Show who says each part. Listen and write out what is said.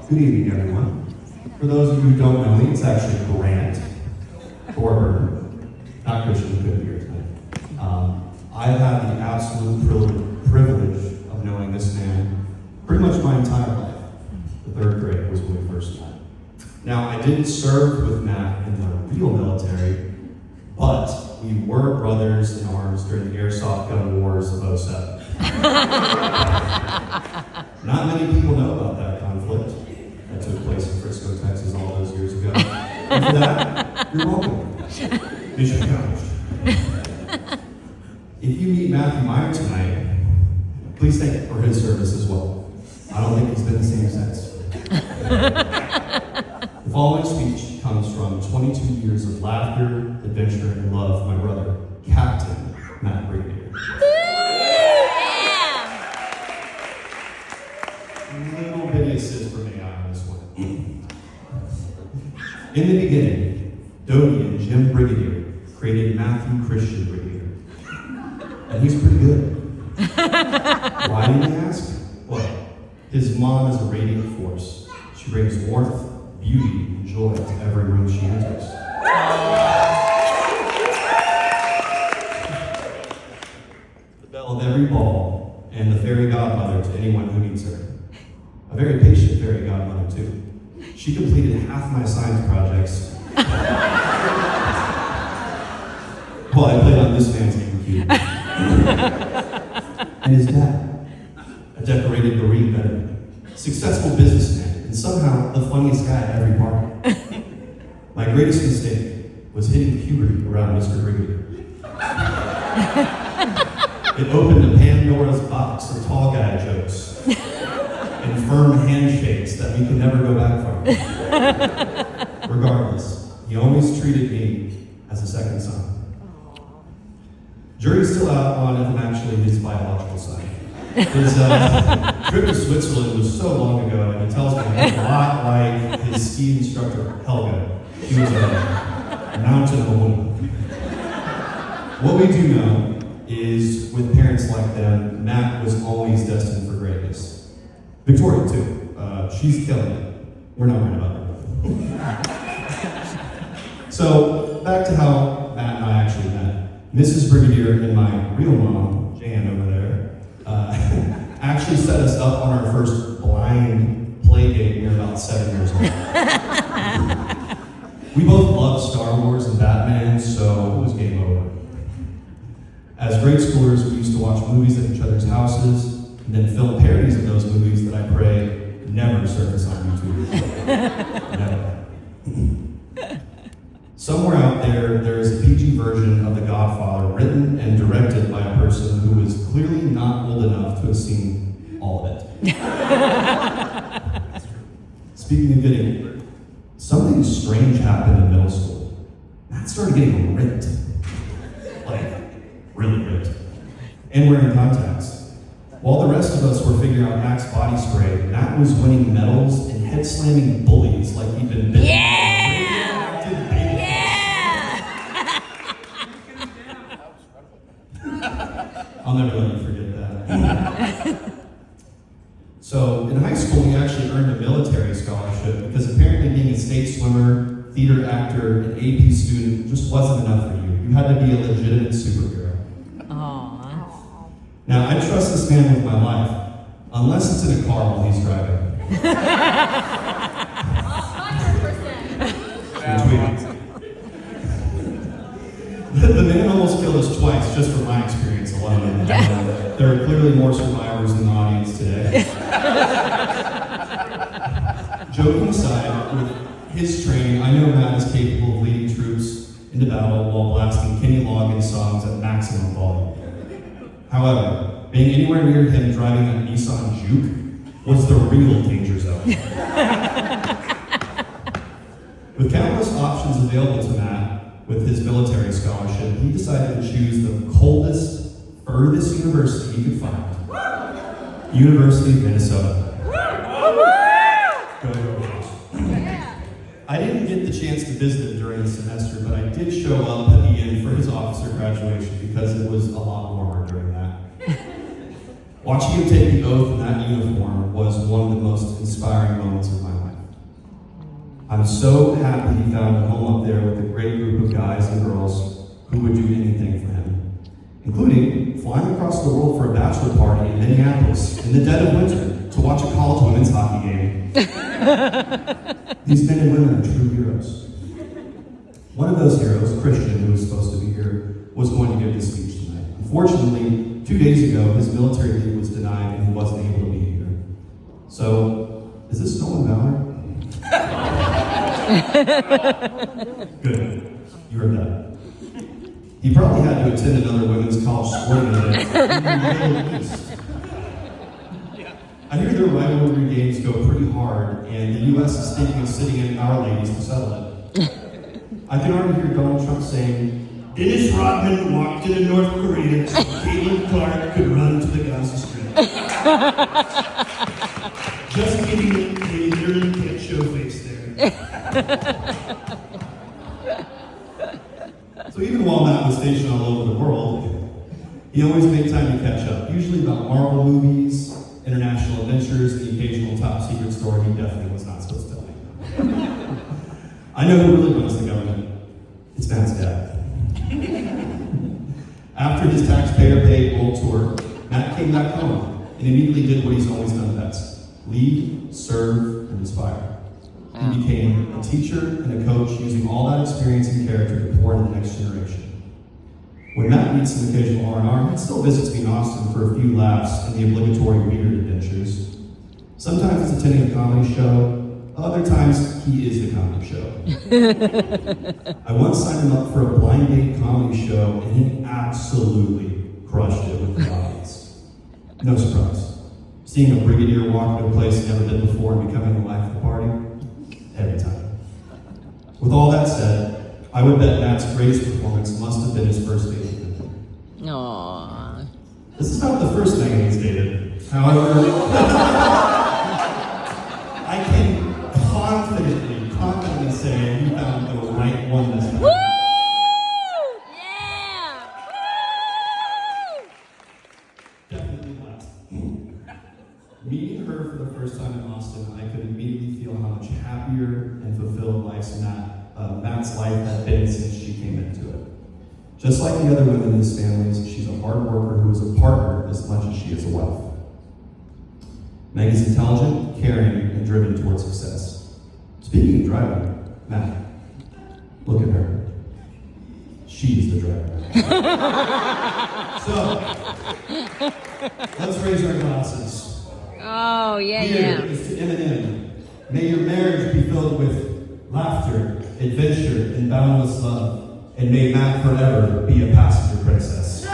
Speaker 1: Good evening, everyone. For those of you who don't know me, it's actually Grant Thorburn, not Christian, who couldn't be here tonight. I've had the absolute privilege of knowing this man pretty much my entire life. The third grade was when we first met. Now, I didn't serve with Matt in the real military, but we were brothers in arms during the airsoft gun wars of '07. Not many people know about that conflict that took place in Frisco, Texas all those years ago. And for that, you're welcome. Mission accomplished. If you meet Matthew Meyer tonight, please thank him for his service as well. I don't think he's been the same since. The following speech comes from 22 years of laughter, adventure, and love from my brother, Captain Matt Brigadier. Little bitty assist from AI on this one. In the beginning, Dodie and Jim Brigadier created Matthew Christian Brigadier. And he's pretty good. Why, you may ask? Well, his mom is a radiant force. She brings warmth, beauty, and joy to every room she enters. The belle of every ball, and the fairy godmother to anyone who needs her. A very patient fairy godmother, too. She completed half my science projects while I played on this man's computer. And his dad, a decorated Marine veteran, successful businessman, and somehow the funniest guy at every party. My greatest mistake was hitting puberty around Mr. Brigadier. It opened a Pandora's box of tall guy jokes and firm handshakes that we can never go back from. Regardless, he always treated me as a second son. Jury's still out on if I'm actually his biological son. His trip to Switzerland was so long ago, and he tells me I look a lot like his ski instructor, Helga. He was a mountain of a woman. What we do know is, with parents like them, Matt was always destined for greatness. Victoria, too. She's killing it. We're not worried about her. So, back to how Matt and I actually met. Mrs. Brigadier and my real mom, Jan over there, actually set us up on our first blind play date when we were about 7 years old. We both loved Star Wars and Batman, so it was game over. As grade schoolers, we used to watch movies at each other's houses, and then film parodies of those movies that I pray never surface on YouTube. Never. Somewhere out there, there is a PG version of The Godfather written and directed by a person who is clearly not old enough to have seen all of it. Speaking of getting, something strange happened in middle school. Matt started getting ripped. Like, really ripped. And wearing contacts. While the rest of us were figuring out Matt's body spray, Matt was winning medals and head-slamming bullies like he'd been bitten. I'll never let you forget that. So, in high school, we actually earned a military scholarship because apparently being a state swimmer, theater actor, and AP student just wasn't enough for you. You had to be a legitimate superhero. Now, I trust this man with my life, unless it's in a car while he's driving. 100%. The man almost killed us twice, just from my experience alone. There are clearly more survivors in the audience today. Joking aside, with his training, I know Matt is capable of leading troops into battle while blasting Kenny Loggins songs at maximum volume. However, being anywhere near him driving a Nissan Juke was the real danger zone. With countless options available to Matt with his military scholarship, he decided to choose the coldest, furthest university he could find. University of Minnesota. Go Eagles. I didn't get the chance to visit him during the semester, but I did show up at the end for his officer graduation because it was a lot warmer during that. Watching him take the oath in that uniform was one of the most inspiring moments of my life. I'm so happy he found a home up there with a great group of guys and girls who would do anything for him, including flying across the world for a bachelor party in Minneapolis in the dead of winter to watch a college women's hockey game. These men and women are true heroes. One of those heroes, Christian, who was supposed to be here, was going to give this speech tonight. Unfortunately, 2 days ago, his military leave was denied and he wasn't able to be here. So, is this stolen valor? Good. You heard that. He probably had to attend another women's college sporting event in the Middle East. I hear their rivalry games go pretty hard, and the U.S. is thinking of sitting in Our Ladies to settle it. I can already hear Donald Trump saying, Dennis Rodman walked into North Korea so Caitlin Clark could run to the Gaza Strip. Just kidding, they literally can't show face there. So even while Matt was stationed all over the world, he always made time to catch up, usually about Marvel movies, international adventures, and the occasional top secret story he definitely was not supposed to tell me. I know who really runs the government. It's Matt's dad. After his taxpayer-paid world tour, Matt came back home and immediately did what he's always done best: lead, serve, and inspire. He became a teacher and a coach, using all that experience and character to pour into the next generation. When Matt meets some occasional R&R, he still visits me in Austin for a few laughs and the obligatory weird adventures. Sometimes it's attending a comedy show, other times he is the comedy show. I once signed him up for a blind date comedy show, and he absolutely crushed it with the audience. No surprise. Seeing a brigadier walk into a place he never been before and becoming the life of the party, every time. With all that said, I would bet Matt's greatest performance must have been his first date with him.
Speaker 2: Aww.
Speaker 1: This is not the first thing he's dated. However, I can confidently say he found the right one this time.
Speaker 2: Woo! Yeah! Woo!
Speaker 1: Definitely last. Meeting her for the first time in Austin, I could immediately feel how much happier and fulfilled Matt's life had been since she came into it. Just like the other women in his families, she's a hard worker who is a partner as much as she is a wife. Meg is intelligent, caring, and driven towards success. Speaking of driving, Matt, look at her. She's the driver. So, let's raise our glasses.
Speaker 2: Oh, yeah,
Speaker 1: Here
Speaker 2: yeah.
Speaker 1: is to Eminem. May your marriage be filled with laughter, adventure, and boundless love. And may Matt forever be a passenger princess.